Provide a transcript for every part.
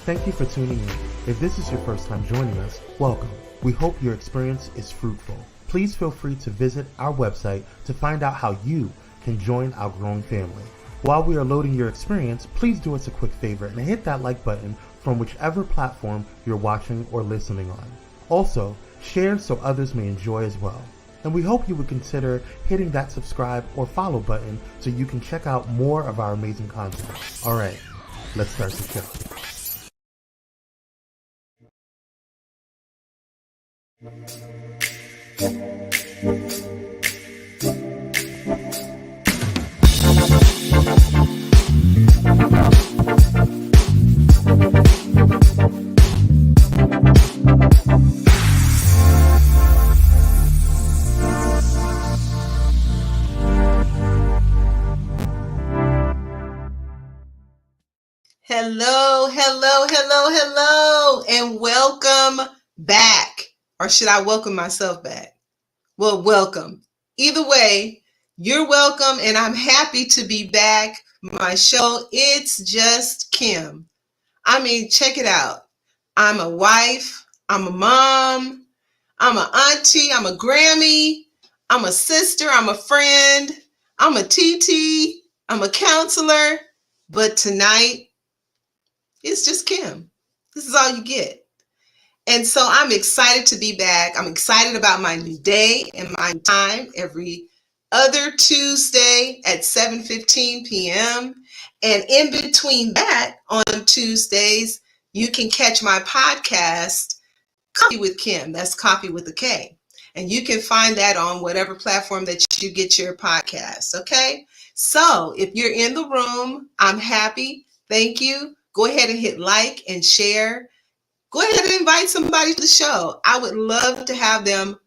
Thank you for tuning in. If this is your first time joining us, welcome. We hope your experience is fruitful. Please feel free to visit our website to find out how you can join our growing family. While we are loading your experience, please do us a quick favor and hit that like button from whichever platform you're watching or listening on. Also, share so others may enjoy as well. And we hope you would consider hitting that subscribe or follow button so you can check out more of our amazing content. All right, let's start the show. Hello, and welcome back. Or should I welcome myself back? Well, welcome. Either way, you're welcome, and I'm happy to be back. My show, It's Just Kim. I mean, check it out. I'm a wife, I'm a mom, I'm an auntie, I'm a Grammy, I'm a sister, I'm a friend, I'm a TT, I'm a counselor, but tonight, it's just Kim. This is all you get. And so I'm excited to be back. I'm excited about my new day and my time every other Tuesday at 7:15 p.m. And in between that, on Tuesdays, you can catch my podcast, Coffee with Kim. That's Coffee with a K. And you can find that on whatever platform that you get your podcast, okay? So if you're in the room, I'm happy. Thank you. Go ahead and hit like and share. Go ahead and invite somebody to the show. I would love to have them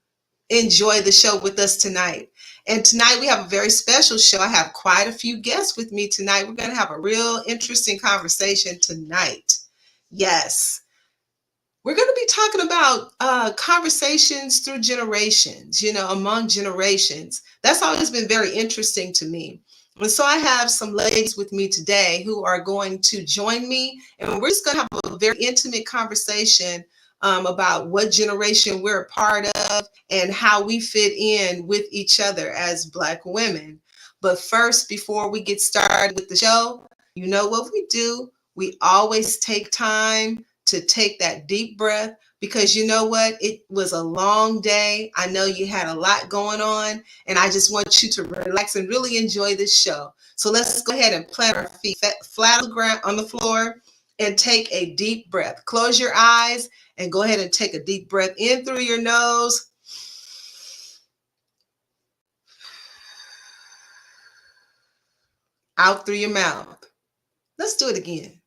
enjoy the show with us tonight. And tonight we have a very special show. I have quite a few guests with me tonight. We're going to have a real interesting conversation tonight. Yes. We're going to be talking about conversations through generations, among generations. That's always been very interesting to me. And so I have some ladies with me today who are going to join me, and we're just going to have a very intimate conversation about what generation we're a part of and how we fit in with each other as Black women. But first, before we get started with the show, you know what we do? We always take time to take that deep breath, because you know what? It was a long day. I know you had a lot going on, and I just want you to relax and really enjoy this show. So let's go ahead and plant our feet flat on the ground, on the floor, and take a deep breath. Close your eyes and go ahead and take a deep breath in through your nose. Out through your mouth. Let's do it again.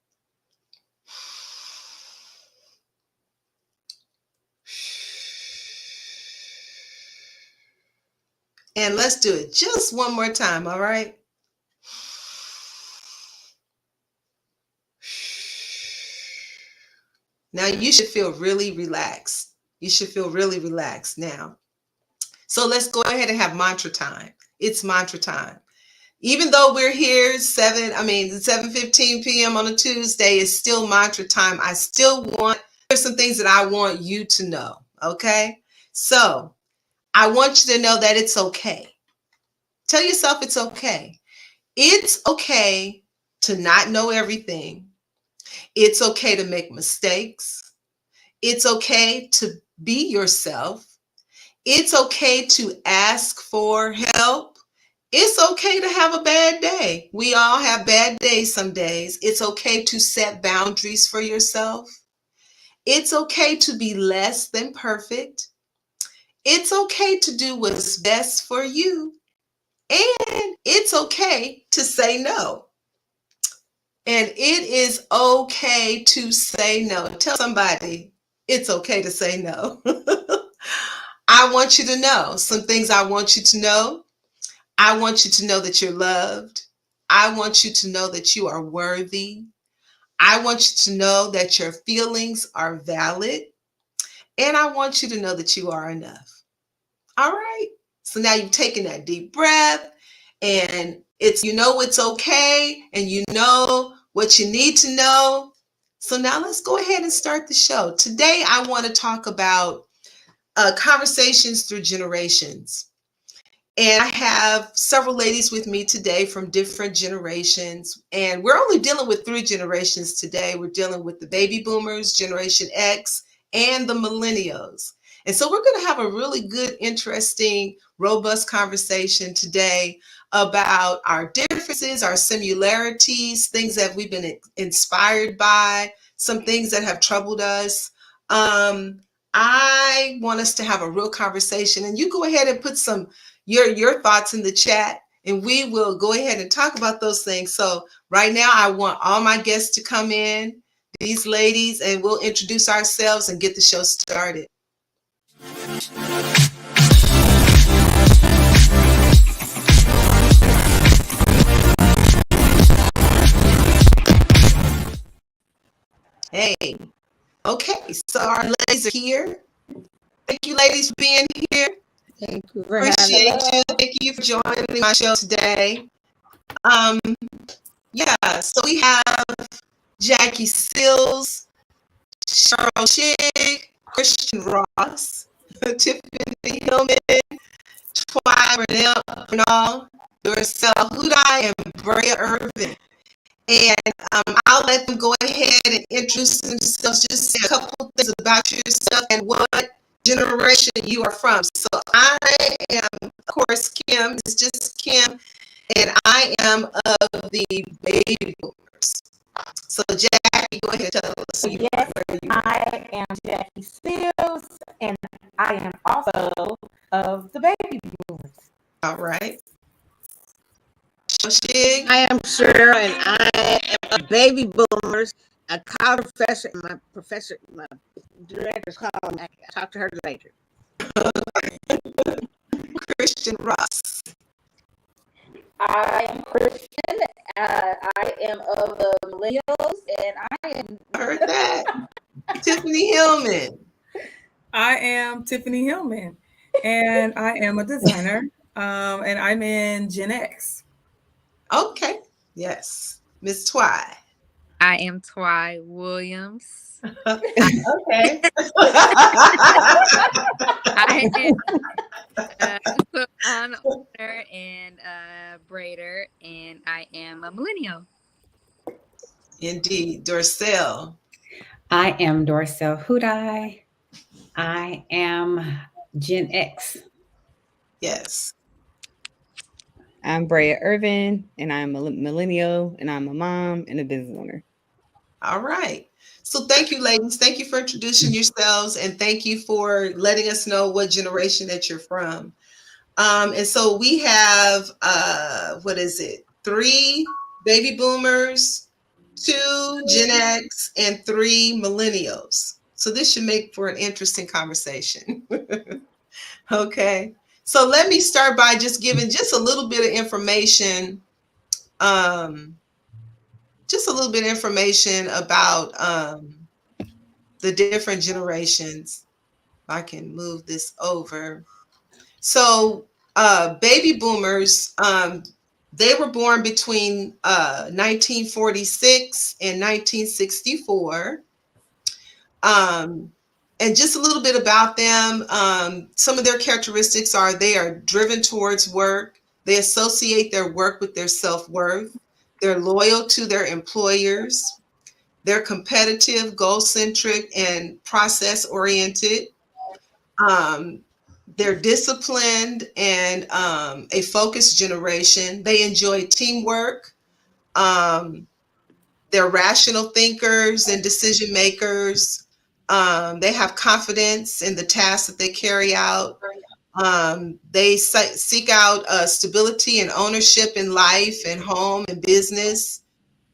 And let's do it just one more time, all right? Now you should feel really relaxed. You should feel really relaxed now. So let's go ahead and have mantra time. It's mantra time. Even though we're here 7:15 p.m. on a Tuesday, it's still mantra time. There's some things that I want you to know, okay? So I want you to know that it's okay. Tell yourself it's okay. It's okay to not know everything. It's okay to make mistakes. It's okay to be yourself. It's okay to ask for help. It's okay to have a bad day. We all have bad days some days. It's okay to set boundaries for yourself. It's okay to be less than perfect. It's okay to do what's best for you. And it's okay to say no. And it is okay to say no. Tell somebody it's okay to say no. I want you to know some things I want you to know. I want you to know that you're loved. I want you to know that you are worthy. I want you to know that your feelings are valid. And I want you to know that you are enough. All right. So now you've taken that deep breath, and it's okay, and you know what you need to know. So now let's go ahead and start the show. Today, I want to talk about conversations through generations. And I have several ladies with me today from different generations. And we're only dealing with three generations today. We're dealing with the baby boomers, Generation X, and the millennials. And so we're going to have a really good, interesting, robust conversation today about our differences, our similarities, things that we've been inspired by, some things that have troubled us. I want us to have a real conversation, and you go ahead and put your thoughts in the chat, and we will go ahead and talk about those things. So right now, I want all my guests to come in, these ladies, and we'll introduce ourselves and get the show started. Hey, okay, so our ladies are here. Thank you, ladies, for being here. Thank you for Appreciate having you. Thank you for joining my show today. Yeah, so we have Jackie Sills, Cheryl Shig, Christian Ross, Tiffany Hillman, Twy Bernal, Duracell Hudai, and Brea Irvin. And I'll let them go ahead and introduce themselves, just say a couple things about yourself and what generation you are from. So I am, of course, Kim. It's just Kim, and I am of the baby boomers. So Jackie, go ahead and tell us. Yes, I am Jackie Sills, and I am also of the baby boomers. All right. Shig. I am Cheryl, and I am a baby boomers, a college professor, and my director's calling me. I'll talk to her later. Christian Ross. I am Christian. I am of the Millennials, and I am. I heard that. Tiffany Hillman. I am Tiffany Hillman, and I am a designer, and I'm in Gen X. Okay. Yes. Miss Twy. I am Twy Williams. Okay. I am an owner and a braider, and I am a millennial. Indeed. Duracell. I am Duracell Hudai. I am Gen X. Yes. I'm Brea Irvin, and I'm a millennial, and I'm a mom and a business owner. All right. So thank you, ladies. Thank you for introducing yourselves, and thank you for letting us know what generation that you're from. And so we have, 3 baby boomers, 2 Gen X, and 3 millennials. So this should make for an interesting conversation. Okay. So let me start by just giving just a little bit of information, about the different generations. If I can move this over. So baby boomers, they were born between 1946 and 1964. And just a little bit about them. Some of their characteristics are they are driven towards work. They associate their work with their self-worth. They're loyal to their employers. They're competitive, goal-centric, and process-oriented. They're disciplined and a focused generation. They enjoy teamwork. They're rational thinkers and decision makers. They have confidence in the tasks that they carry out. They seek out stability and ownership in life and home and business.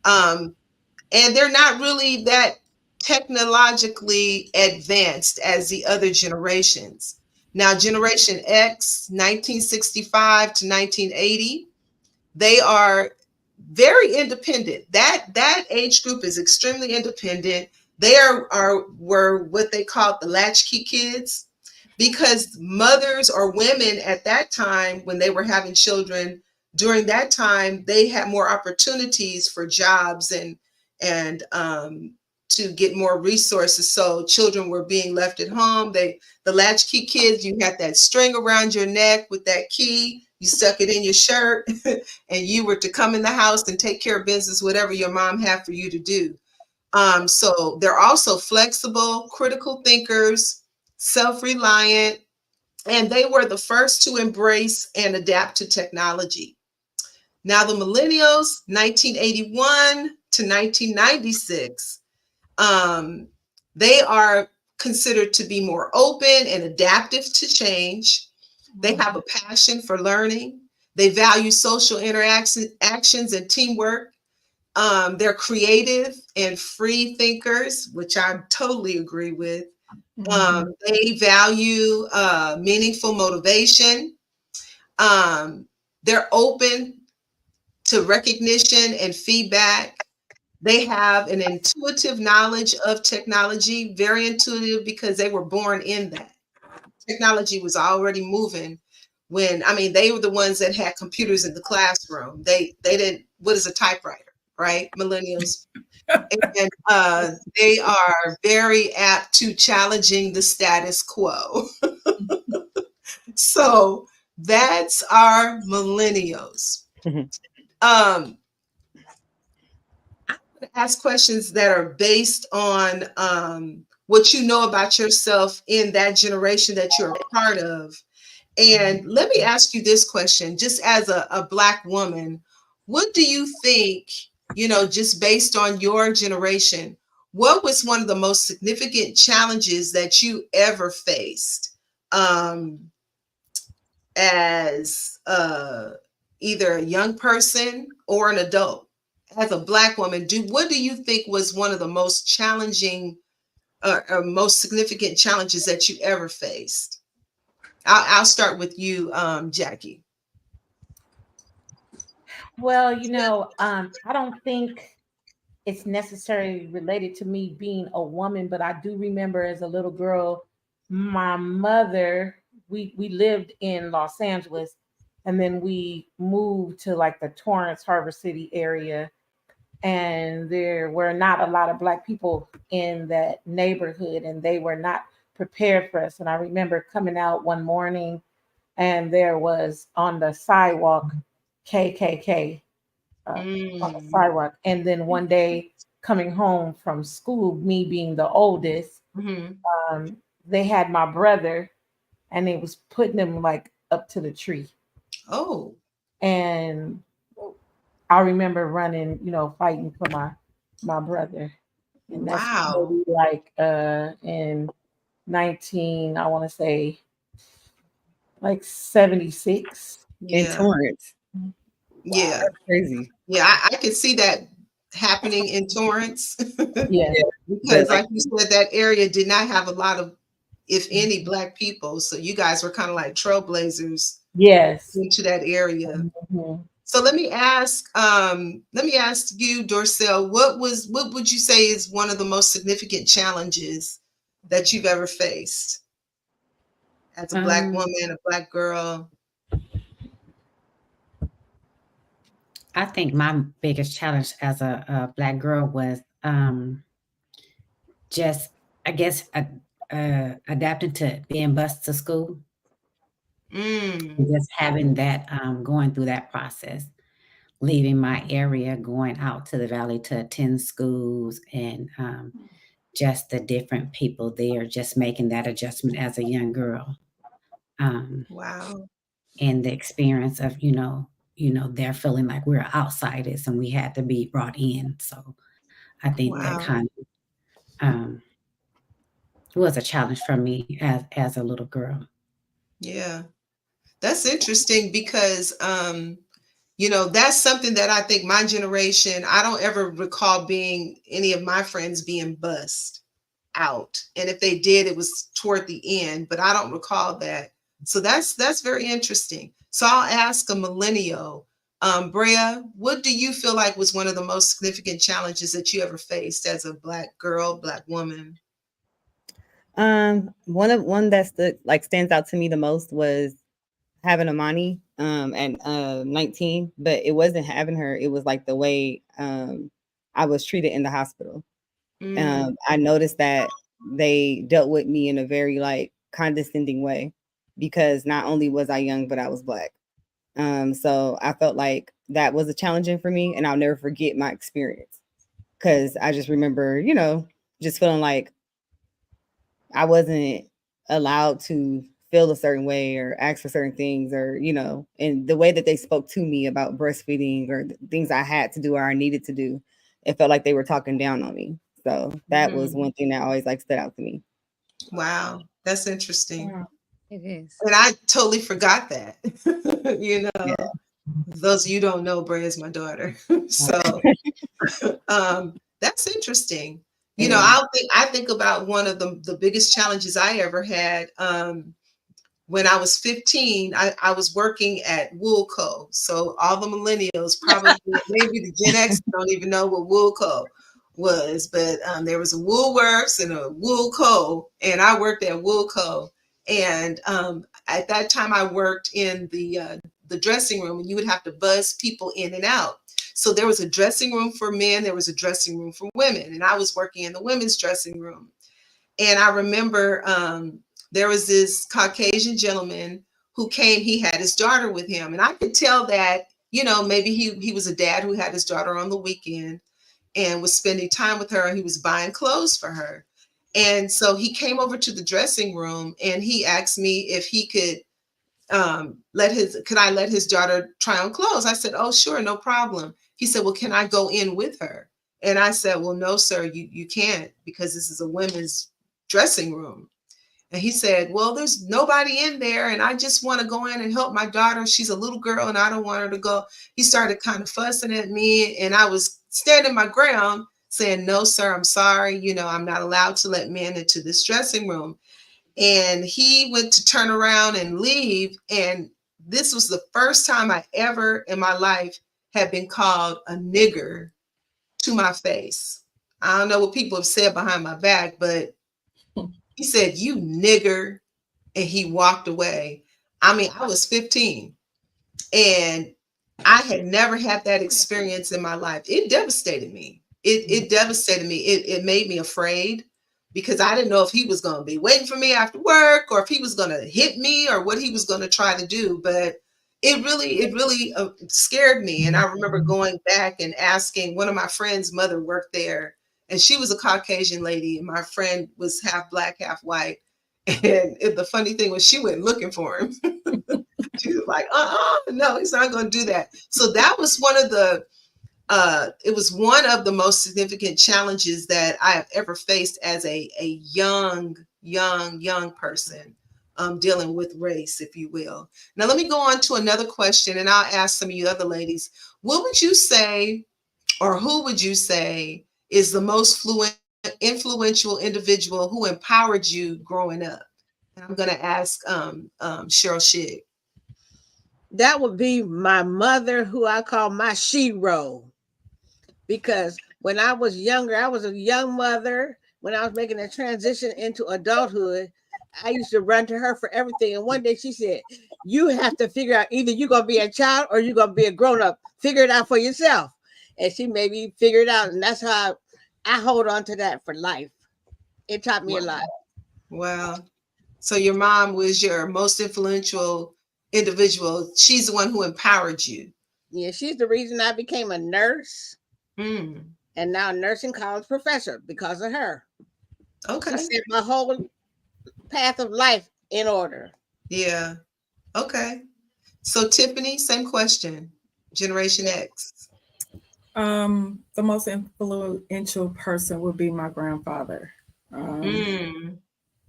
And they're not really that technologically advanced as the other generations. Now, Generation X, 1965 to 1980, they are very independent. That age group is extremely independent. They were what they called the latchkey kids, because mothers or women at that time, when they were having children, during that time, they had more opportunities for jobs and to get more resources. So children were being left at home. The latchkey kids, you had that string around your neck with that key. You stuck it in your shirt and you were to come in the house and take care of business, whatever your mom had for you to do. So they're also flexible, critical thinkers, self-reliant, and they were the first to embrace and adapt to technology. Now, the millennials, 1981 to 1996, they are considered to be more open and adaptive to change. They have a passion for learning. They value social actions and teamwork. They're creative and free thinkers, which I totally agree with. They value meaningful motivation. They're open to recognition and feedback. They have an intuitive knowledge of technology, very intuitive because they were born in that. Technology was already moving when, I mean, they were the ones that had computers in the classroom. They didn't, what is a typewriter, right? Millennials. And they are very apt to challenging the status quo. So that's our millennials. Ask questions that are based on what you know about yourself in that generation that you're a part of. And let me ask you this question, just as a Black woman, what do you think, you know, just based on your generation, what was one of the most significant challenges that you ever faced as either a young person or an adult? As a Black woman, what do you think was one of the most challenging or most significant challenges that you ever faced? I'll start with you, Jackie. Well, you know, I don't think it's necessarily related to me being a woman, but I do remember as a little girl, my mother, we lived in Los Angeles, and then we moved to like the Torrance Harbor City area, and there were not a lot of Black people in that neighborhood, and they were not prepared for us. And I remember coming out one morning, and there was on the sidewalk KKK on the sidewalk. And then one day coming home from school, me being the oldest, they had my brother, and they was putting him like up to the tree. Oh. And I remember running, you know, fighting for my brother. And that's wow. like in 19, I want to say like 76. In Torrance. Yeah. That's crazy. Yeah, I could see that happening in Torrance. Yeah. Because like you said, that area did not have a lot of, if any, Black people. So you guys were kind of like trailblazers. Yes. Into that area. So let me ask you, Dorcel, what would you say is one of the most significant challenges that you've ever faced as a Black woman, a Black girl? I think my biggest challenge as a Black girl was just, I guess, adapting to being bused to school. And just having that, going through that process, leaving my area, going out to the valley to attend schools, and just the different people there, just making that adjustment as a young girl. Wow. And the experience of, you know, they're feeling like we're outsiders and we had to be brought in. So I think that kind of was a challenge for me as a little girl. Yeah, that's interesting because, you know, that's something that I think my generation, I don't ever recall any of my friends being bussed out. And if they did, it was toward the end, but I don't recall that. So that's very interesting. So I'll ask a millennial, Brea, what do you feel like was one of the most significant challenges that you ever faced as a Black girl, Black woman? One that stands out to me the most was having Amani at 19, but it wasn't having her. It was like the way I was treated in the hospital. I noticed that they dealt with me in a very like condescending way because not only was I young, but I was Black. So I felt like that was a challenging for me, and I'll never forget my experience because I just remember, just feeling like I wasn't allowed to feel a certain way or ask for certain things, or and the way that they spoke to me about breastfeeding or things I had to do or I needed to do, it felt like they were talking down on me. So that was one thing that always like stood out to me. Wow, that's interesting. Yeah, it is. And I totally forgot that. Yeah. Those of you don't know, Bray is my daughter. So that's interesting. I think about one of the biggest challenges I ever had. When I was 15, I was working at Woolco. So all the millennials, probably maybe the Gen X don't even know what Woolco was, but there was a Woolworths and a Woolco, and I worked at Woolco. And at that time, I worked in the dressing room, and you would have to buzz people in and out. So there was a dressing room for men, there was a dressing room for women, and I was working in the women's dressing room. And I remember there was this Caucasian gentleman who came. He had his daughter with him, and I could tell that maybe he was a dad who had his daughter on the weekend and was spending time with her, and he was buying clothes for her. And so he came over to the dressing room, and he asked me if he could could I let his daughter try on clothes? I said, oh, sure, no problem. He said, well, can I go in with her? And I said, well, no, sir, you can't, because this is a women's dressing room. And he said, well, there's nobody in there, and I just want to go in and help my daughter. She's a little girl, and I don't want her to go. He started kind of fussing at me, and I was standing my ground saying, no, sir, I'm sorry. I'm not allowed to let men into this dressing room. And he went to turn around and leave. And this was the first time I ever in my life had been called a nigger to my face. I don't know what people have said behind my back, but he said, you nigger. And he walked away. I mean, I was 15 and I had never had that experience in my life. It devastated me. It devastated me. It made me afraid, because I didn't know if he was going to be waiting for me after work, or if he was going to hit me, or what he was going to try to do. But it really scared me. And I remember going back and asking, one of my friend's mother worked there, and she was a Caucasian lady, and my friend was half Black, half white. And the funny thing was, she went looking for him. She was like, no, he's not going to do that. So that was it was one of the most significant challenges that I have ever faced as a young person, dealing with race, if you will. Now, let me go on to another question, and I'll ask some of you other ladies. What would you say, or who would you say is the most influential individual who empowered you growing up? And I'm going to ask Cheryl Shigg. That would be my mother, who I call my shero. Because when I was younger, I was a young mother. When I was making a transition into adulthood, I used to run to her for everything. And one day she said, you have to figure out, either you're going to be a child or you're going to be a grown-up. Figure it out for yourself. And she made me figure it out. And that's how I hold on to that for life. It taught me a lot. Wow. So your mom was your most influential individual. She's the one who empowered you. Yeah, she's the reason I became a nurse. And now nursing college professor because of her. Okay. She set my whole path of life in order. Yeah. Okay. So Tiffany, same question. Generation X. The most influential person would be my grandfather.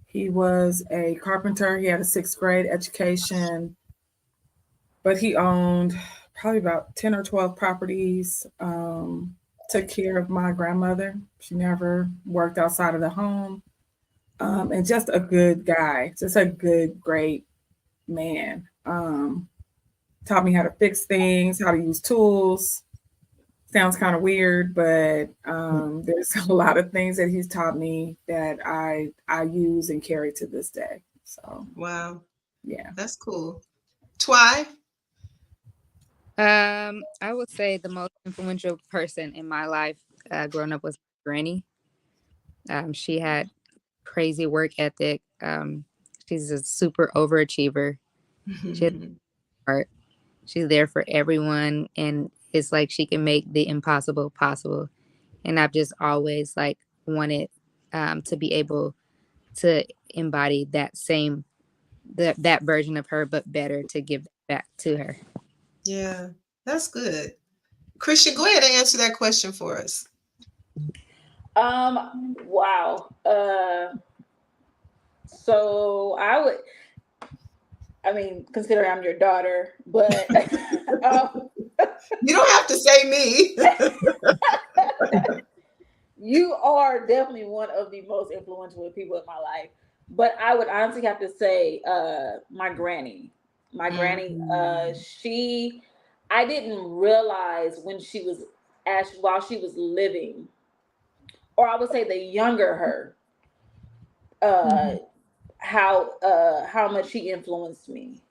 He was a carpenter. He had a 6th grade education, but he owned probably about 10 or 12 properties. Took care of my grandmother. She never worked outside of the home. And just a good guy, just a good, great man. Taught me how to fix things, how to use tools. Sounds kind of weird, but there's a lot of things that he's taught me that I use and carry to this day. So wow, yeah, that's cool. Twy? I would say the most influential person in my life growing up was Granny. She had crazy work ethic. She's a super overachiever. She has heart. She's there for everyone, and it's like she can make the impossible possible. And I've just always like wanted to be able to embody that version of her, but better, to give back to her. Yeah, that's good. Christian, go ahead and answer that question for us. Wow. So I mean, considering I'm your daughter, but You don't have to say me. you are definitely one of the most influential people in my life. But I would honestly have to say my granny. My granny, I didn't realize when she was while she was living, or I would say the younger her, how much she influenced me.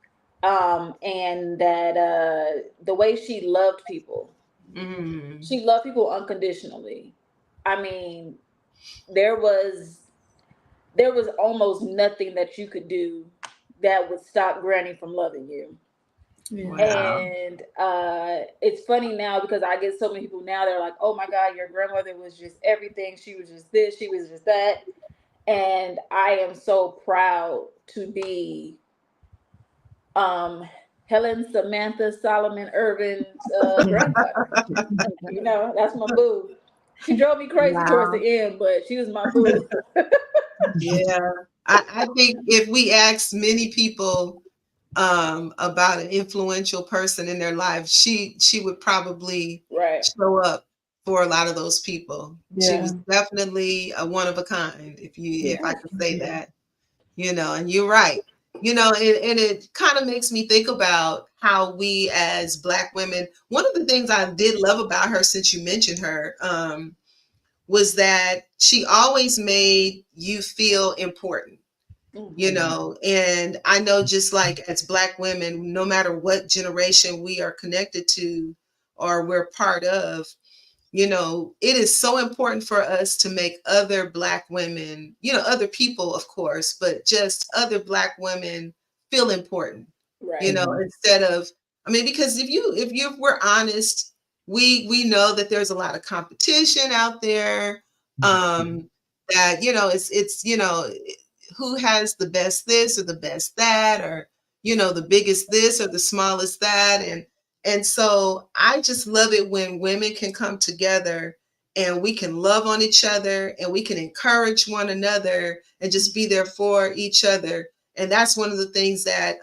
And that the way she loved people. She loved people unconditionally. I mean, there was almost nothing that you could do that would stop Granny from loving you. Yeah. Wow. And it's funny now because I get so many people now, they're like, oh my God, your grandmother was just everything. She was just this, she was just that. And I am so proud to be Helen Samantha Solomon Irvin's granddaughter. You know, that's my boo. She drove me crazy towards the end, but she was my boo. Yeah. I think if we ask many people about an influential person in their life, she would probably show up for a lot of those people. Yeah. She was definitely a one of a kind, if I could say that, you know, and you're right. You know, and it kind of makes me think about how we as Black women, one of the things I did love about her, since you mentioned her, was that she always made you feel important. You know, and I know just like as Black women, no matter what generation we are connected to or we're part of, you know, it is so important for us to make other Black women, you know, other people, of course, but just other Black women feel important, you know, instead of, I mean, because if we're honest, we know that there's a lot of competition out there, that, you know, it's, you know, who has the best this or the best that, or, you know, the biggest this or the smallest that. And so I just love it when women can come together and we can love on each other and we can encourage one another and just be there for each other. And that's one of the things that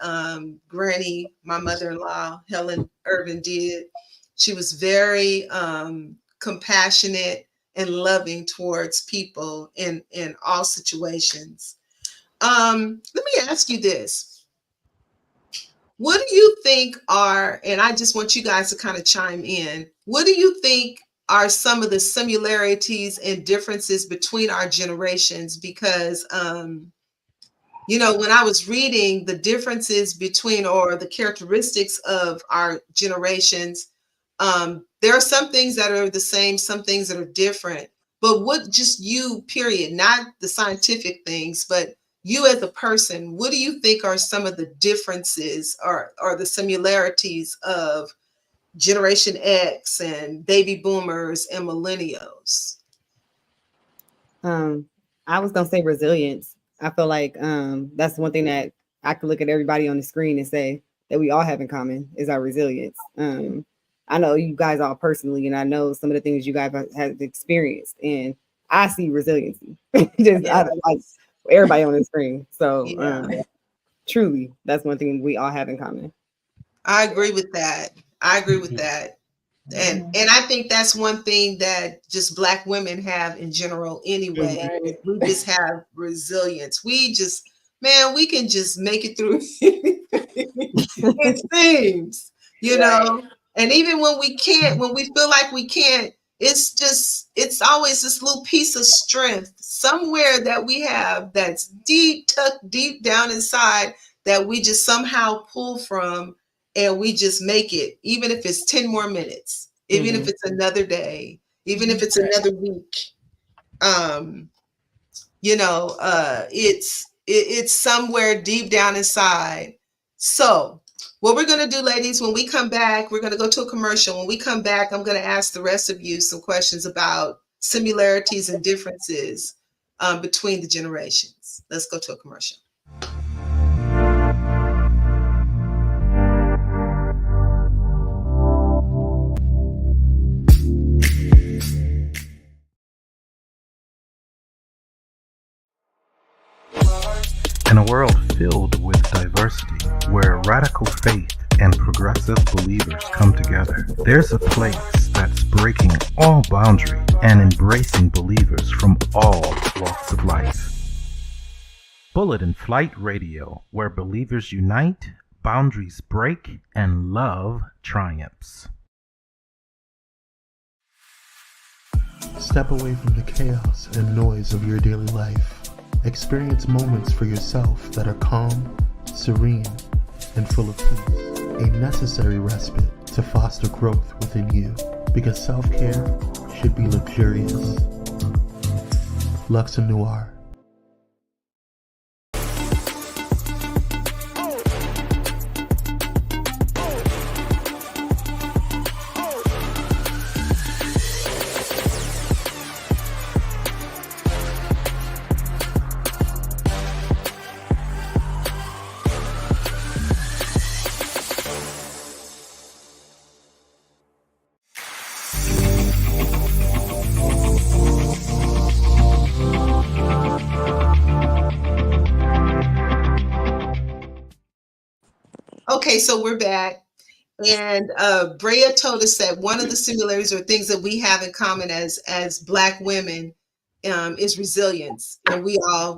Granny, my mother-in-law, Helen Irvin, did. She was very compassionate and loving towards people in all situations. Let me ask you this. What do you think are, and I just want you guys to kind of chime in, what do you think are some of the similarities and differences between our generations? Because, you know, when I was reading the differences between, or the characteristics of our generations, there are some things that are the same, some things that are different. But what, just you, period, not the scientific things, but you as a person, what do you think are some of the differences or the similarities of Generation X and baby boomers and millennials? I was gonna say resilience. I feel like that's one thing that I could look at everybody on the screen and say that we all have in common is our resilience. I know you guys all personally, and I know some of the things you guys have experienced, and I see resiliency. Just like everybody on the screen. So truly, that's one thing we all have in common. I agree with that. I agree with that. And I think that's one thing that just Black women have in general anyway. We just have resilience. We just, man, we can just make it through. It seems, you know, and even when we can't, when we feel like we can't, it's always this little piece of strength somewhere that we have that's tucked deep down inside that we just somehow pull from, and we just make it, even if it's 10 more minutes, even if it's another day, even if it's another week. it's somewhere deep down inside. So what we're going to do, ladies, when we come back, we're going to go to a commercial. When we come back, I'm going to ask the rest of you some questions about similarities and differences between the generations. Let's go to a commercial. In a world filled with diversity, where radical faith and progressive believers come together, there's a place that's breaking all boundaries and embracing believers from all walks of life. Bullet and Flight Radio, where believers unite, boundaries break, and love triumphs. Step away from the chaos and noise of your daily life. Experience moments for yourself that are calm, serene, and full of peace. A necessary respite to foster growth within you, because self-care should be luxurious. Luxe Noir. Okay, so we're back. And Brea told us that one of the similarities or things that we have in common as Black women is resilience. And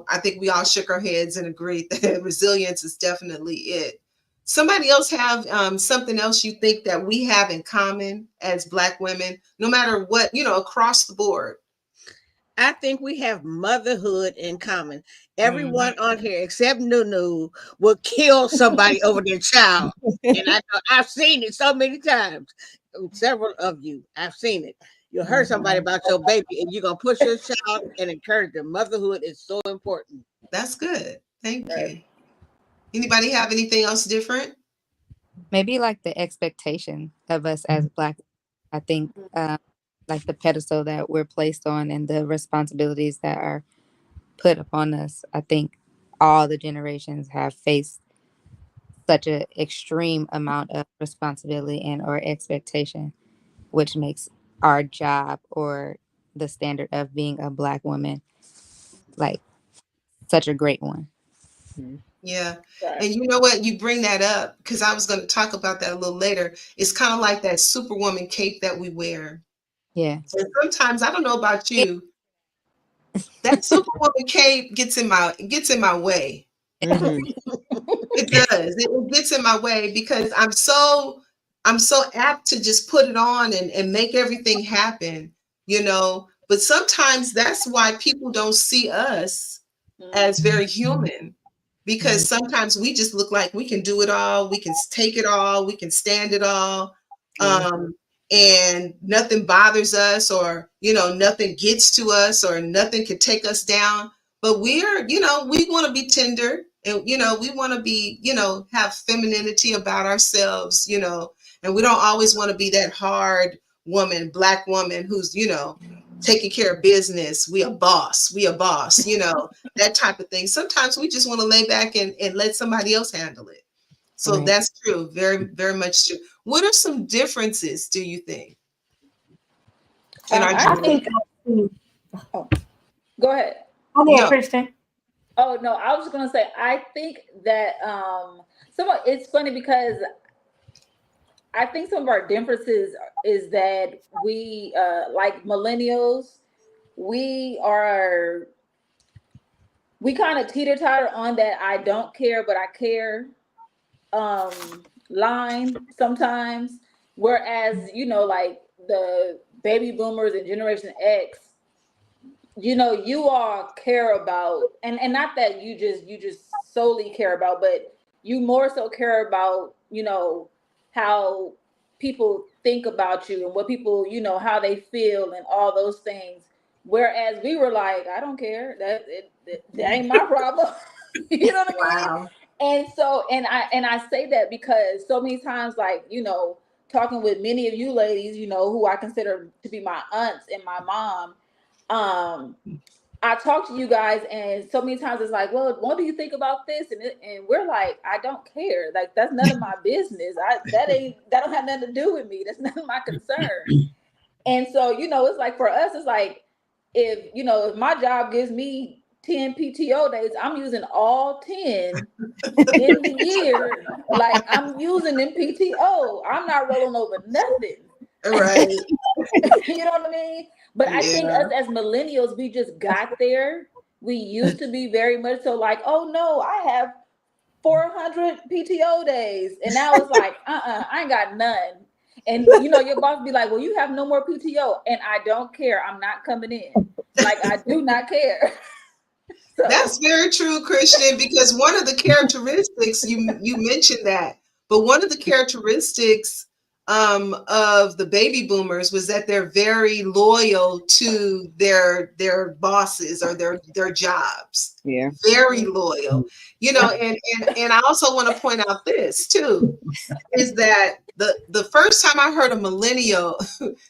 I think we all shook our heads and agreed that resilience is definitely it. Somebody else have something else you think that we have in common as Black women, no matter what, across the board? I think we have motherhood in common. Everyone on here except Nunu will kill somebody over their child. And I've seen it so many times. Several of you, I've seen it. You'll hurt somebody about your baby and you're going to push your child and encourage them. Motherhood is so important. That's good. Thank you. Anybody have anything else different? Maybe like the expectation of us as Black. I think like the pedestal that we're placed on and the responsibilities that are put upon us. I think all the generations have faced such an extreme amount of responsibility and or expectation, which makes our job or the standard of being a Black woman like such a great one. Yeah. And you know what? You bring that up because I was going to talk about that a little later. It's kind of like that Superwoman cape that we wear. Yeah. And sometimes, I don't know about you, that Superwoman cape gets in my way. It does. It gets in my way because I'm so apt to just put it on and make everything happen, But sometimes that's why people don't see us as very human, because sometimes we just look like we can do it all, we can take it all, we can stand it all. And nothing bothers us, or nothing gets to us, or nothing can take us down. But we're we want to be tender, and we want to be have femininity about ourselves, and we don't always want to be that hard woman, Black woman who's taking care of business. We a boss, that type of thing. Sometimes we just want to lay back and let somebody else handle it. So that's true. Very, very much true. What are some differences, do you think? I think. Oh, go ahead. No. Kristen. Oh no, I was just gonna say I think that it's funny because I think some of our differences is that we like millennials, we kind of teeter-totter on that I don't care but I care line sometimes, whereas like the baby boomers and Generation X, you all care about, and not that you just solely care about, but you more so care about how people think about you and what people how they feel and all those things, whereas we were like, I don't care, that ain't my problem. You know what I mean? Wow. And so, and I say that because so many times, like, you know, talking with many of you ladies, you know, who I consider to be my aunts and my mom, I talk to you guys, and so many times it's like, well, what do you think about this? And we're like, I don't care. Like, that's none of my business. That don't have nothing to do with me. That's none of my concern. And so, you know, it's like for us, it's like if my job gives me 10 PTO days, I'm using all 10 in the year. Like, I'm using them PTO. I'm not rolling over nothing. Right. You know what I mean? But I think us as millennials, we just got there. We used to be very much so like, oh no, I have 400 PTO days. And now it's like, I ain't got none. And you know, your boss be like, well, you have no more PTO. And I don't care. I'm not coming in. Like, I do not care. So. That's very true, Christian, because one of the characteristics, you mentioned that, but one of the characteristics of the baby boomers was that they're very loyal to their bosses or their jobs. Yeah. Very loyal. You know, and I also want to point out this too, is that the first time I heard a millennial,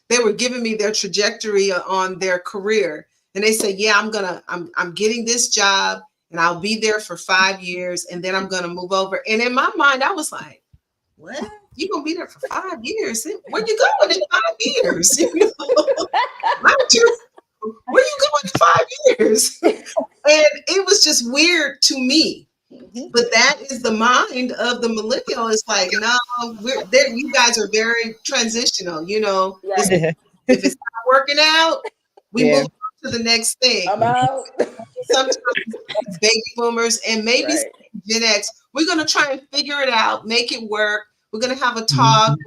they were giving me their trajectory on their career. And they said, yeah, I'm getting this job and I'll be there for 5 years and then I'm going to move over. And in my mind, I was like, what? You're going to be there for 5 years? Where you going in 5 years? You know? Where you going in 5 years? And it was just weird to me. But that is the mind of the millennial. It's like, no, you guys are very transitional. You know, if it's not working out, we move to the next thing. I'm out. Sometimes baby boomers and maybe Gen X, we're going to try and figure it out, make it work. We're going to have a talk,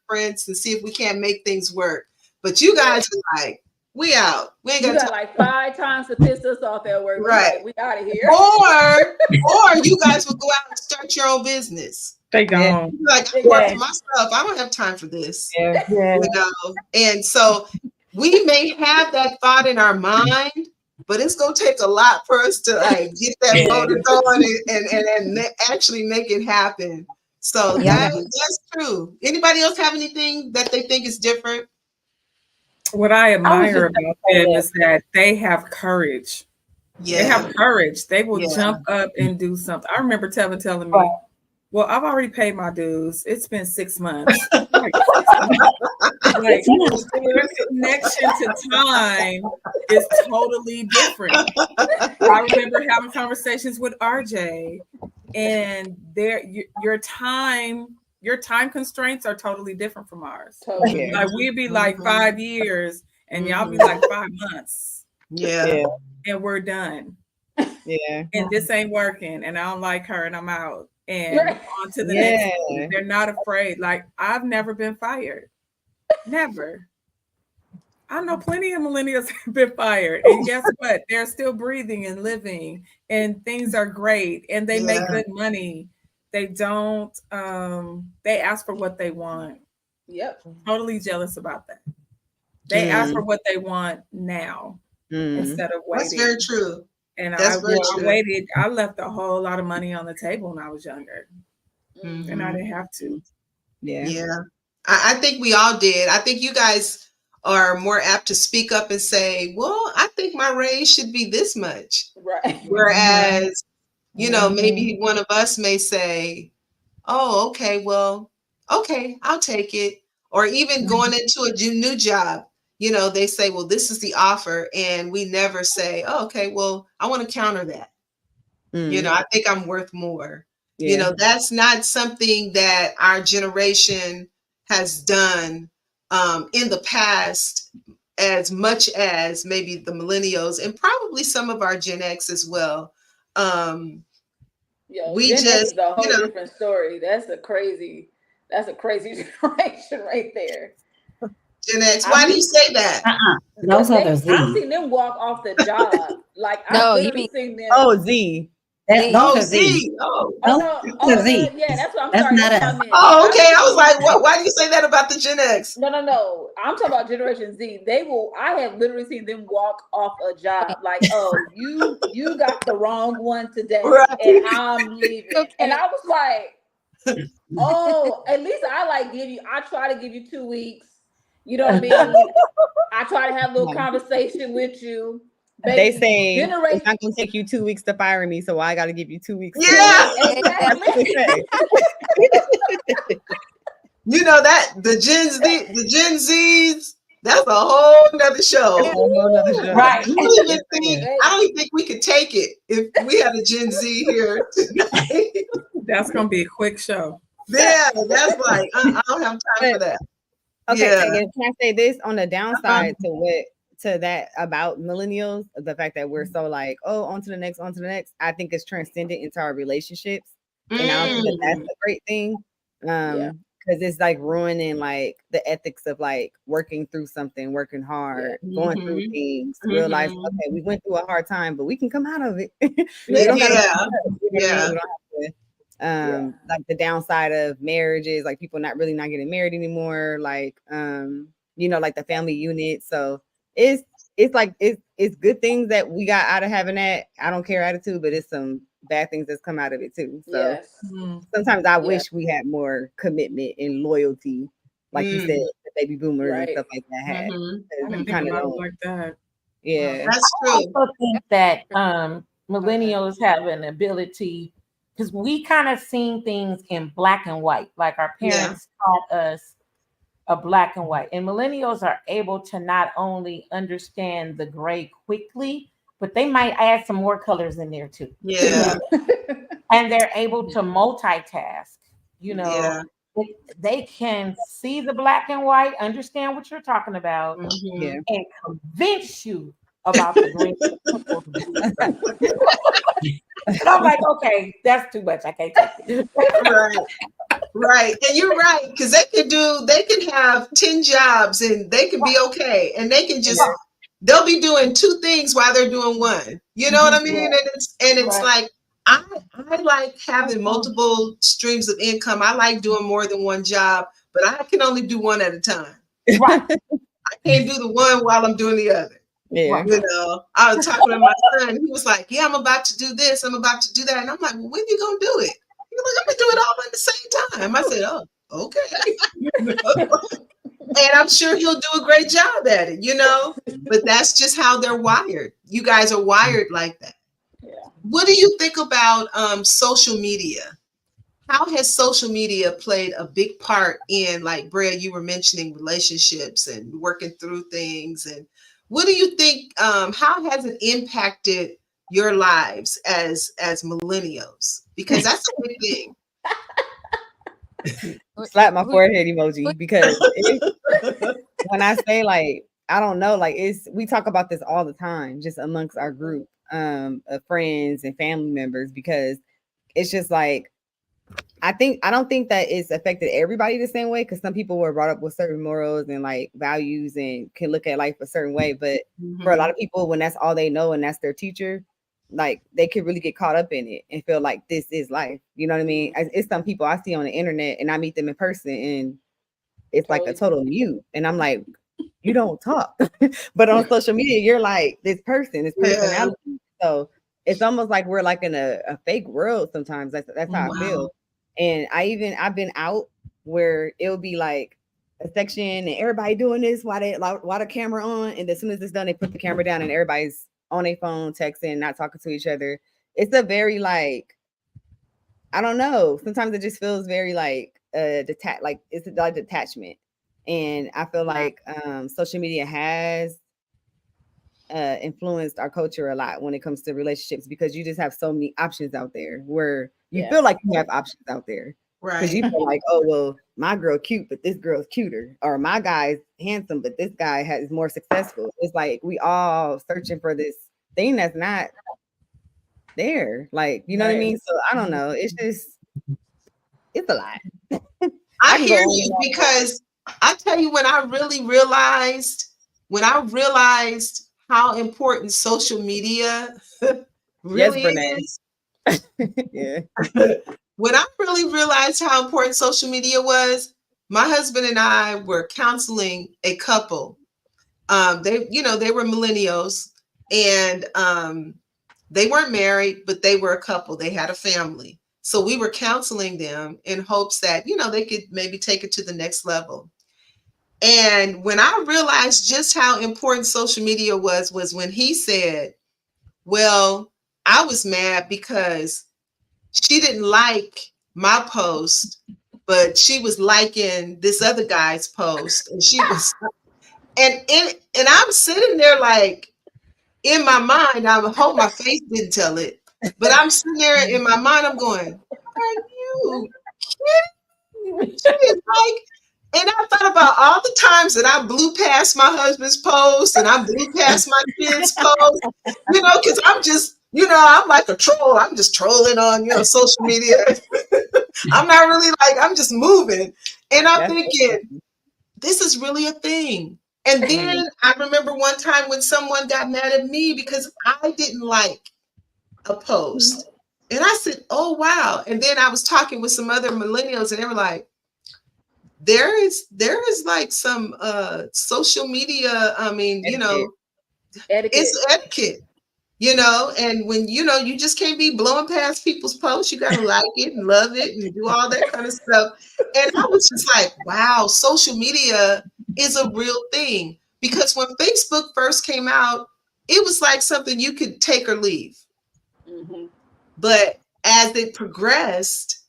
conference, and see if we can't make things work. But you guys are like, we out. We ain't got like 5 times to piss us off at work. Right. Like, we out of here. Or you guys will go out and start your own business. They gone. Like, I'm working myself. I don't have time for this. Yeah. You know? And so we may have that thought in our mind, but it's gonna take a lot for us to like get that motor going and actually make it happen. So that's true. Anybody else have anything that they think is different? What I admire about them is that they have courage. Yeah. They have courage. They will jump up and do something. I remember telling me, well, I've already paid my dues. It's been 6 months. Like their connection to time is totally different. I remember having conversations with RJ, and your time constraints are totally different from ours. Totally. Like we'd be like 5 years, and y'all be like 5 months. Yeah. And we're done. Yeah. And this ain't working, and I don't like her, and I'm out. And on to the next one. They're not afraid. Like, I've never been fired. Never. I know plenty of millennials have been fired. And guess what? They're still breathing and living, and things are great, and they make good money. They don't, they ask for what they want. Yep. Totally jealous about that. They ask for what they want now instead of waiting. That's very true. And I waited. I left a whole lot of money on the table when I was younger, and I didn't have to. Yeah. I think we all did. I think you guys are more apt to speak up and say, "Well, I think my raise should be this much." Right. Whereas, you know, maybe one of us may say, "Oh, okay, well, okay, I'll take it." Or even going into a new job. You know, they say, well, this is the offer. And we never say, oh, okay, well, I want to counter that. You know, I think I'm worth more. You know, that's not something that our generation has done in the past as much as maybe the millennials and probably some of our Gen X as well. We Gen X is a whole different story. That's a crazy generation right there. Gen X. Why do you say that? Those are the Z. I've seen them walk off the job. Like no, I've seen them. Oh, Z. Those Oh, are Z. Z. Oh. Oh, Those no. are Z. Yeah, that's what I'm That's sorry. not That's us. what I meant. Oh, okay. I was like, what? Why do you say that about the Gen X? No. I'm talking about Generation Z. They will. I have literally seen them walk off a job like, "Oh, you got the wrong one today, Right. and I'm leaving." Okay. And I was like, "Oh, at least I I try to give you 2 weeks. You know what I mean? I try to have a little conversation with you." They Baby, say it's generation. not gonna take you 2 weeks to fire me, so I got to give you 2 weeks. Yeah. That's what they say. You know that the Gen Zs, that's a whole nother show. That's a whole nother show. Right. I don't even think we could take it if we had a Gen Z here tonight. That's gonna be a quick show. Yeah, that's like I don't have time for that. Okay, Yeah. Megan, can I say this on the downside to that about millennials? The fact that we're so like, oh, on to the next. I think it's transcended into our relationships, and I don't think that's a great thing. Because it's like ruining like the ethics of like working through something, working hard, going through things, realize, okay, we went through a hard time, but we can come out of it. We don't gotta, we don't have to, like the downside of marriages, like people not getting married anymore, like like the family unit. So it's like it's good things that we got out of having that I don't care attitude, but it's some bad things that's come out of it too. So sometimes I wish we had more commitment and loyalty, like you said, the baby boomers and stuff like that had. I didn't Kind think of about it like that. That's I true. also think that millennials have an ability, because we kind of seen things in black and white, like our parents taught us a black and white, and millennials are able to not only understand the gray quickly, but they might add some more colors in there too. Yeah. And they're able to multitask, Yeah. they can see the black and white, understand what you're talking about, and convince you about the green. And I'm like, okay, that's too much. I can't take it. Right. And you're right, because they can have 10 jobs and they can be okay. And they can just they'll be doing 2 things while they're doing one. You know what I mean? And it's like I like having multiple streams of income. I like doing more than one job, but I can only do one at a time. Right. I can't do the one while I'm doing the other. Yeah. You know, I was talking to my son. He was like, "Yeah, I'm about to do this. I'm about to do that." And I'm like, "Well, when you gonna do it?" He was like, "I'm gonna do it all at the same time." I said, "Oh, okay." And I'm sure he'll do a great job at it, but that's just how they're wired. You guys are wired like that. Yeah. What do you think about social media? How has social media played a big part in, like, Brea, you were mentioning relationships and working through things, and what do you think, how has it impacted your lives as millennials? Because that's a big thing. Slap my forehead emoji, because when I say, like, I don't know, like, we talk about this all the time, just amongst our group of friends and family members, because it's just like, I don't think that it's affected everybody the same way, because some people were brought up with certain morals and like values and can look at life a certain way. But for a lot of people, when that's all they know and that's their teacher, like they could really get caught up in it and feel like this is life. You know what I mean? It's some people I see on the internet and I meet them in person and it's like a total mute. And I'm like, you don't talk. But on social media, you're like this personality. Yeah. So it's almost like we're like in a fake world sometimes. That's how I feel. And I've been out where it'll be like a section and everybody doing this while the camera on, and as soon as it's done, they put the camera down and everybody's on their phone, texting, not talking to each other. It's a very like, I don't know. Sometimes it just feels very like like it's like detachment. And I feel like social media has influenced our culture a lot when it comes to relationships, because you just have so many options out there where you feel like you have options out there. Right. Because you feel like, oh, well, my girl cute, but this girl's cuter. Or my guy's handsome, but this guy is more successful. It's like we all searching for this thing that's not there. Like, you know what I mean? So I don't know. It's a lot. I hear you, because I tell you, when I realized how important social media really is, Yeah. When I really realized how important social media was, my husband and I were counseling a couple. They were millennials, and they weren't married, but they were a couple. They had a family. So we were counseling them in hopes that, they could maybe take it to the next level. And when I realized just how important social media was when he said, well, I was mad because she didn't like my post, but she was liking this other guy's post. And and I'm sitting there like, in my mind, I would hope my face didn't tell it, but I'm sitting there in my mind, I'm going, are you kidding me? She is like, and I thought about all the times that I blew past my husband's post and I blew past my kids' post, because I'm just, I'm like a troll. I'm just trolling on, social media. I'm not really like, I'm just moving. And I'm thinking, this is really a thing. And then I remember one time when someone got mad at me because I didn't like a post. And I said, oh, wow. And then I was talking with some other millennials and they were like, there is like some social media. I mean, etiquette. It's etiquette, and when, you just can't be blowing past people's posts. You got to like it and love it and do all that kind of stuff. And I was just like, wow, social media is a real thing. Because when Facebook first came out, it was like something you could take or leave. Mm-hmm. But as it progressed,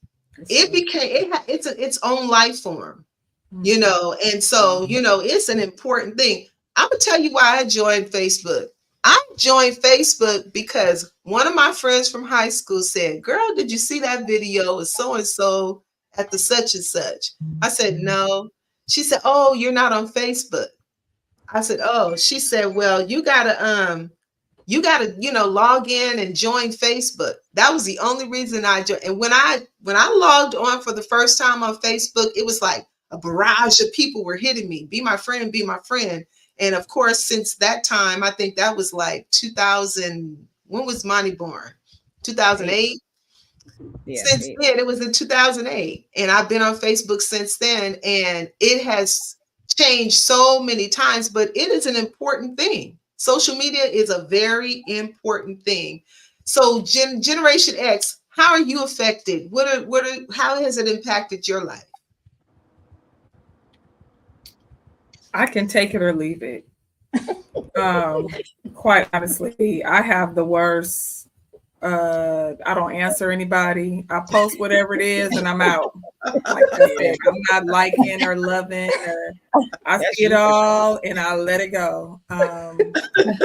it's its own life form, and so, it's an important thing. I'm gonna tell you why I joined Facebook. I joined Facebook because one of my friends from high school said, girl, did you see that video of so-and-so at the such and such? I said, no. She said, oh, you're not on Facebook. I said, oh. She said, well, you gotta log in and join Facebook. That was the only reason I joined. And when I logged on for the first time on Facebook, it was like a barrage of people were hitting me, be my friend, be my friend. And of course, since that time, I think that was like 2000. When was Monty born? 2008. Yeah, since then, it was in 2008, and I've been on Facebook since then, and it has changed so many times. But it is an important thing. Social media is a very important thing. So, Generation X, how are you affected? How has it impacted your life? I can take it or leave it. Quite honestly, I have the worst. I don't answer anybody. I post whatever it is and I'm out. Like I said, I'm not liking or loving. I see it all and I let it go. I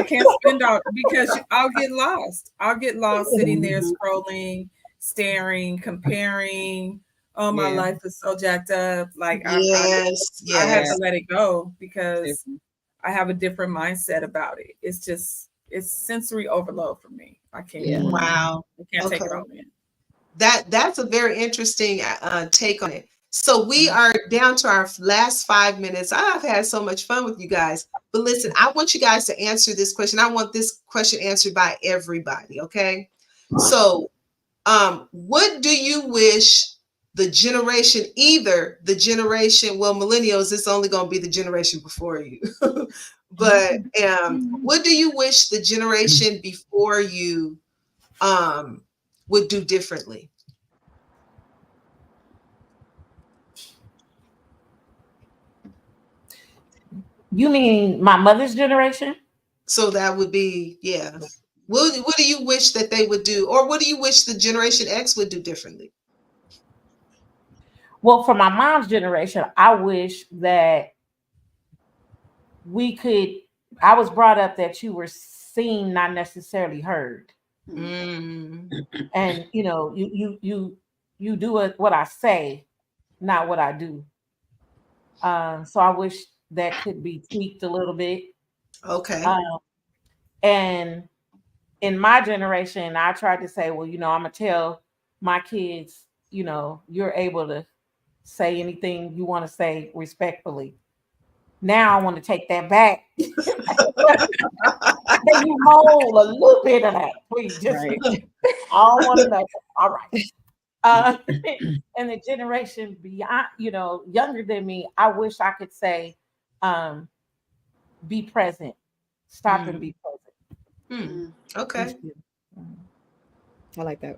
can't spend all because I'll get lost. I'll get lost sitting there scrolling, staring, comparing. Oh, my life is so jacked up. Like I have to let it go because I have a different mindset about it. It's sensory overload for me. I can't. Wow. I can't take it all in. That's a very interesting take on it. So we are down to our last 5 minutes. I've had so much fun with you guys. But listen, I want you guys to answer this question. I want this question answered by everybody. Okay. So what do you wish the generation, millennials, it's only going to be the generation before you. But what do you wish the generation before you would do differently? You mean my mother's generation? So that would be, yeah. What do you wish that they would do? Or what do you wish the Generation X would do differently? Well, for my mom's generation, I wish that I was brought up that you were seen, not necessarily heard. Mm. And you do what I say, not what I do. So I wish that could be tweaked a little bit. Okay. And in my generation, I tried to say, well, I'm gonna tell my kids, you're able to say anything you want to say respectfully. Now I want to take that back. Can you mold a little bit of that, please? Just Right. I don't want to know. All right. And the generation beyond, younger than me, I wish I could say, be present. Stop and be present. Okay. I like that.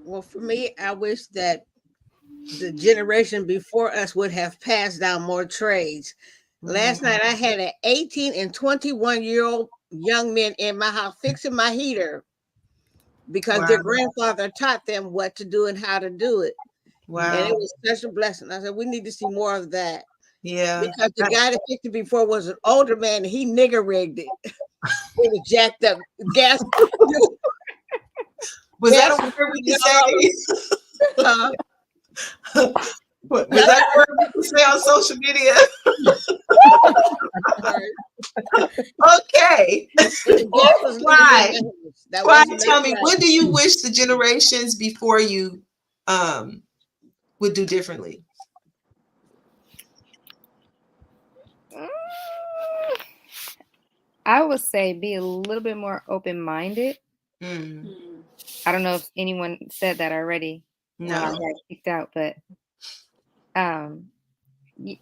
Well, for me, I wish that the generation before us would have passed down more trades. Last night, I had an 18 and 21-year-old young men in my house fixing my heater because their grandfather taught them what to do and how to do it. Wow. And it was such a blessing. I said, we need to see more of that. Yeah. Because the guy that fixed it before was an older man, and he nigger rigged it. It was jacked up gas. Was that a word we could say? Was that a word we could say on social media? Okay. Why? Tell me, what do you wish the generations before you would do differently? I would say be a little bit more open-minded. I don't know if anyone said that already. No, I got kicked out, but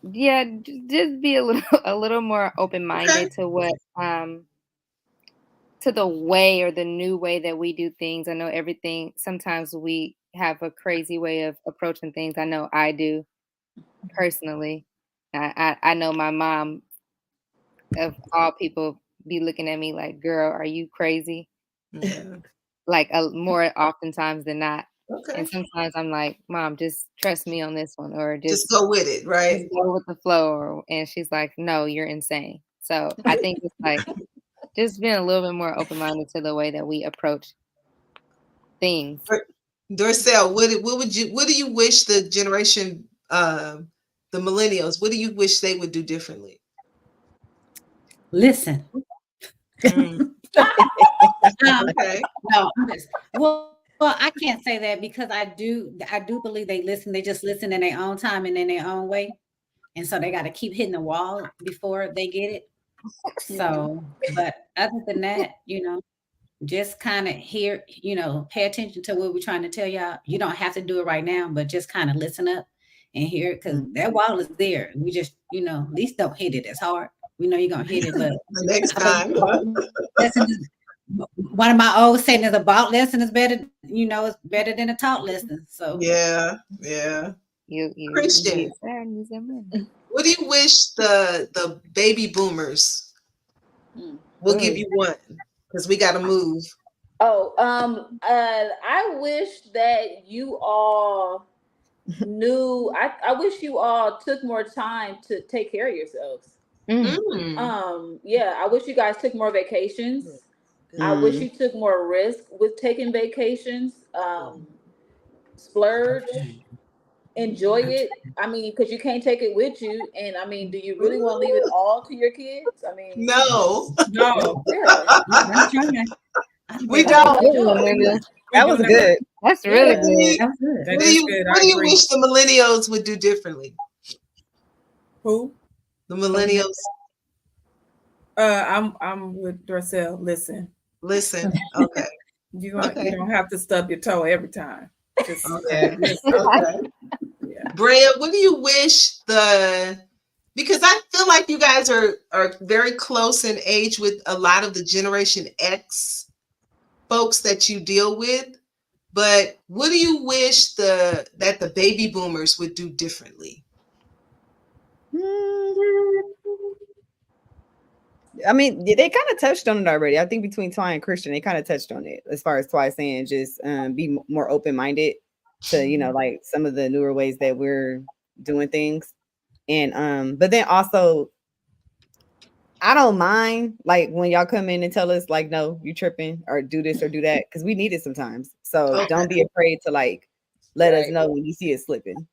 yeah, just be a little more open-minded to what to the way or the new way that we do things. I know everything. Sometimes we have a crazy way of approaching things. I know I do personally. I know my mom, of all people, be looking at me like, girl, are you crazy? Yeah. Like more oftentimes than not. Okay. And sometimes I'm like, Mom, just trust me on this one, or just go with it, right? Just go with the flow. And she's like, no, you're insane. So I think it's like just being a little bit more open-minded to the way that we approach things. Dorcel, what do you wish the generation, the millennials, what do you wish they would do differently? Listen. Okay. No, well, I can't say that because I do believe they listen. They just listen in their own time and in their own way. And so they got to keep hitting the wall before they get it. So, but other than that, just kind of hear, pay attention to what we're trying to tell y'all. You don't have to do it right now, but just kind of listen up and hear it, because that wall is there. We just, at least don't hit it as hard. We know you're going to hit it, but the next time. One of my old sayings is about lesson is better, it's better than a taught lesson. So yeah. Christian, what do you wish the baby boomers? We'll give you one because we got to move. I wish that you all knew. I wish you all took more time to take care of yourselves. I wish you guys took more vacations. I wish you took more risk with taking vacations. Splurge, enjoy it. I mean, because you can't take it with you. And I mean, do you really want to leave it all to your kids? I mean, no. Yeah. We don't. That was good. That's really good. What do you wish the millennials would do differently? Who? The millennials. I'm with Dorcel. Listen. Okay. You don't have to stub your toe every time. Just, okay. Yeah. Brea, what do you wish because I feel like you guys are very close in age with a lot of the Generation X folks that you deal with, but what do you wish that the baby boomers would do differently? I mean, they kind of touched on it already. I think between Twy and Christian, they kind of touched on it as far as Twy saying just be more open-minded to, like some of the newer ways that we're doing things. And but then also, I don't mind like when y'all come in and tell us like, no, you tripping or do this or do that, because we need it sometimes. So don't be afraid to like let us know when you see it slipping.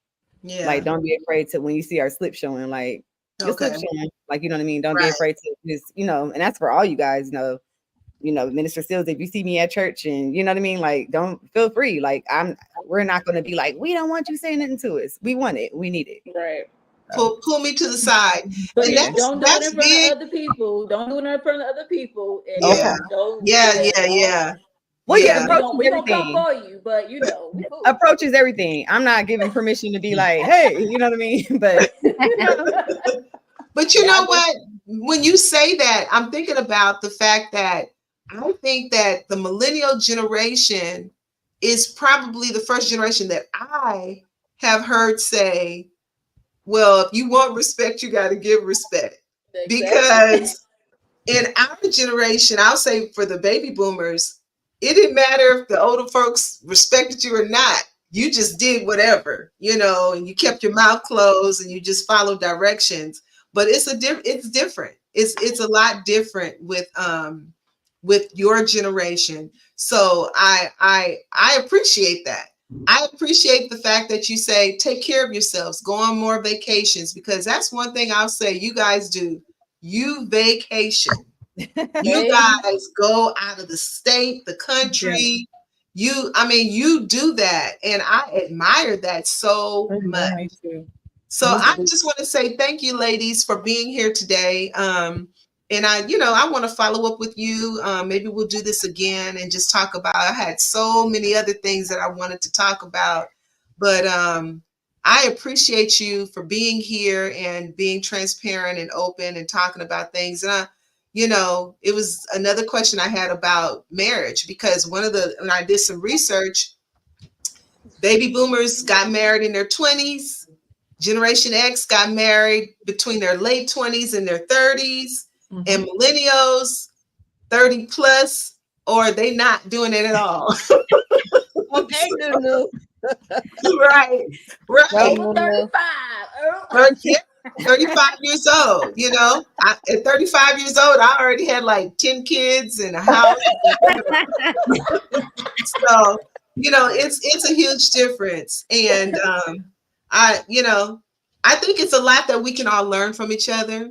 Yeah. Like don't be afraid to when you see our slip showing, like slip showing, like you know what I mean. Don't be afraid to just and that's for all you guys. Minister Seals, if you see me at church and you know what I mean, like don't feel free. Like we're not going to be like we don't want you saying anything to us. We want it. We need it. Right. pull me to the side. But And don't do it that's in front big. of other people. Don't do it in front of other people. And Yeah. don't, Yeah. Well, yeah, Yeah. approach we is gonna come everything. for you, but you know, we cool. Approach is everything. I'm not giving permission to be like, hey, you know what I mean? But But you know what? When you say that, I'm thinking about the fact that I think that the millennial generation is probably the first generation that I have heard say, well, if you want respect, you got to give respect. Exactly. Because in our generation, I'll say for the baby boomers, it didn't matter if the older folks respected you or not. You just did whatever, you know, and you kept your mouth closed and you just followed directions. But it's different. It's a lot different with your generation. So I appreciate that. I appreciate the fact that you say take care of yourselves, go on more vacations, because that's one thing I'll say you guys do. You vacation. You guys go out of the state, the country. You do that, and I admire that so much. So I just want to say thank you, ladies, for being here today. And I want to follow up with you. Maybe we'll do this again and just talk about. I had so many other things that I wanted to talk about, but I appreciate you for being here and being transparent and open and talking about things. And it was another question I had about marriage, because when I did some research, baby boomers got married in their 20s. Generation X got married between their late 20s and their 30s, and millennials 30 plus, or they not doing it at all. Okay, Nunu. Right. Over 35. 35 years old, at 35 years old, I already had like 10 kids and a house. So, it's a huge difference. And I think it's a lot that we can all learn from each other.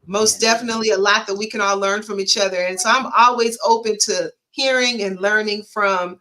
Most definitely a lot that we can all learn from each other. And so I'm always open to hearing and learning from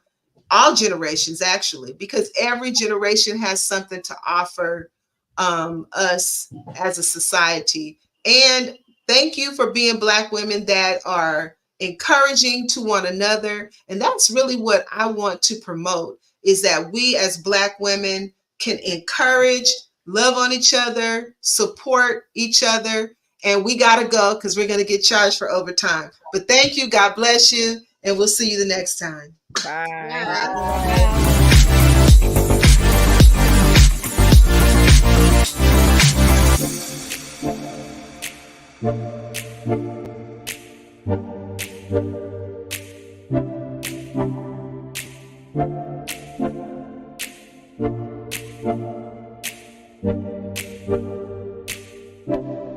all generations, actually, because every generation has something to offer us as a society. And thank you for being Black women that are encouraging to one another. And that's really what I want to promote, is that we as Black women can encourage, love on each other, support each other. And we got to go because we're going to get charged for overtime. But thank you. God bless you. And we'll see you the next time. bye. Bye.